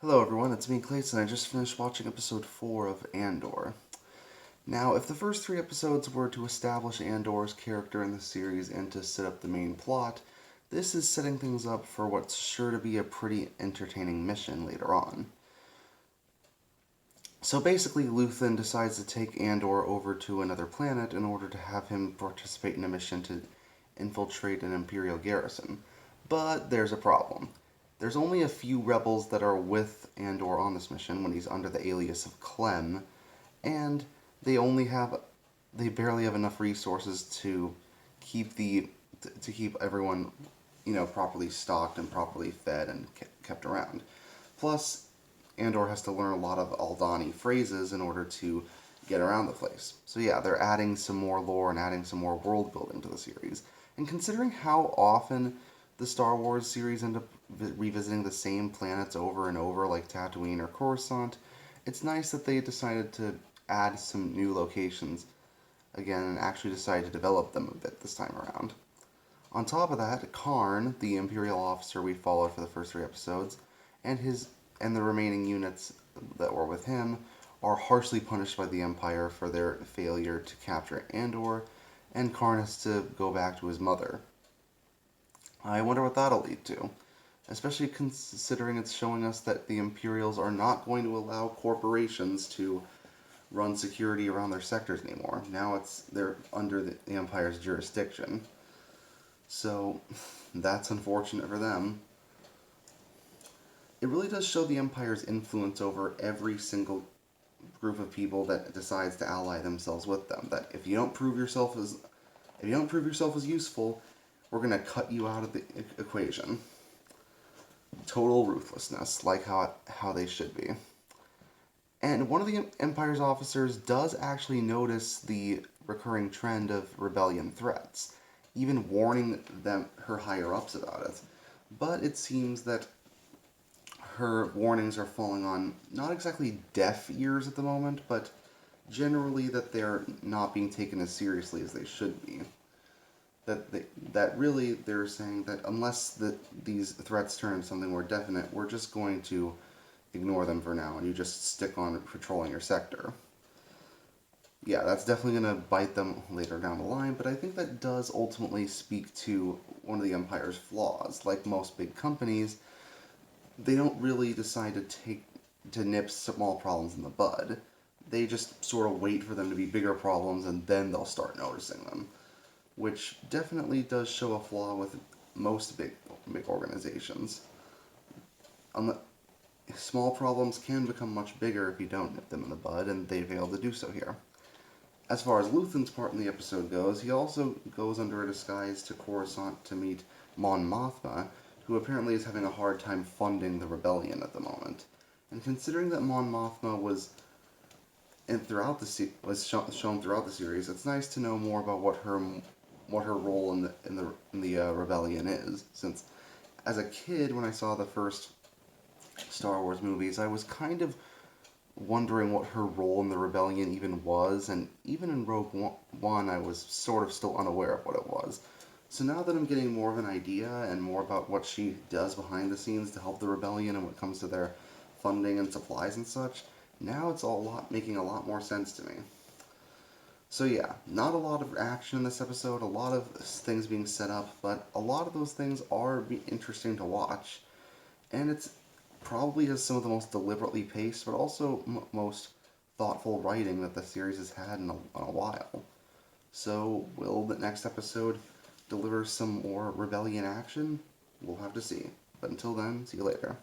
Hello everyone, it's me Clayton. I just finished watching episode 4 of Andor. Now, if the first 3 episodes were to establish Andor's character in the series and to set up the main plot, this is setting things up for what's sure to be a pretty entertaining mission later on. So basically, Luthen decides to take Andor over to another planet in order to have him participate in a mission to infiltrate an Imperial Garrison. But there's a problem. There's only a few rebels that are with Andor on this mission when he's under the alias of Clem, and they barely have enough resources to keep to keep everyone, properly stocked and properly fed and kept around. Plus, Andor has to learn a lot of Aldani phrases in order to get around the place. So yeah, they're adding some more lore and adding some more world building to the series. And considering how often the Star Wars series end up revisiting the same planets over and over, like Tatooine or Coruscant, it's nice that they decided to add some new locations again and actually decided to develop them a bit this time around. On top of that, Karn, the Imperial officer we followed for the first 3 episodes, and his and the remaining units that were with him are harshly punished by the Empire for their failure to capture Andor, and Karn has to go back to his mother. I wonder what that'll lead to, especially considering it's showing us that the Imperials are not going to allow corporations to run security around their sectors anymore. Now they're under the Empire's jurisdiction. So that's unfortunate for them. It really does show the Empire's influence over every single group of people that decides to ally themselves with them. That if you don't prove yourself as useful, we're gonna cut you out of the equation. Total ruthlessness, like how they should be. And one of the Empire's officers does actually notice the recurring trend of rebellion threats, even warning her higher ups about it. But it seems that her warnings are falling on not exactly deaf ears at the moment, but generally that they're not being taken as seriously as they should be. That really they're saying that unless these threats turn into something more definite, we're just going to ignore them for now, and you just stick on patrolling your sector. Yeah, that's definitely going to bite them later down the line, but I think that does ultimately speak to one of the Empire's flaws. Like most big companies, they don't really decide to nip small problems in the bud. They just sort of wait for them to be bigger problems and then they'll start noticing them, which definitely does show a flaw with most big organizations. Small problems can become much bigger if you don't nip them in the bud, and they fail to do so here. As far as Luthen's part in the episode goes, he also goes under a disguise to Coruscant to meet Mon Mothma, who apparently is having a hard time funding the rebellion at the moment. And considering that Mon Mothma was shown throughout the series, it's nice to know more about what her role in the rebellion is. Since as a kid, when I saw the first Star Wars movies, I was kind of wondering what her role in the rebellion even was, and even in Rogue One, I was sort of still unaware of what it was. So now that I'm getting more of an idea and more about what she does behind the scenes to help the rebellion and when it comes to their funding and supplies and such, now it's making a lot more sense to me. So yeah, not a lot of action in this episode, a lot of things being set up, but a lot of those things are interesting to watch. And it's probably has some of the most deliberately paced, but also most thoughtful writing that the series has had in a while. So, will the next episode deliver some more rebellion action? We'll have to see. But until then, see you later.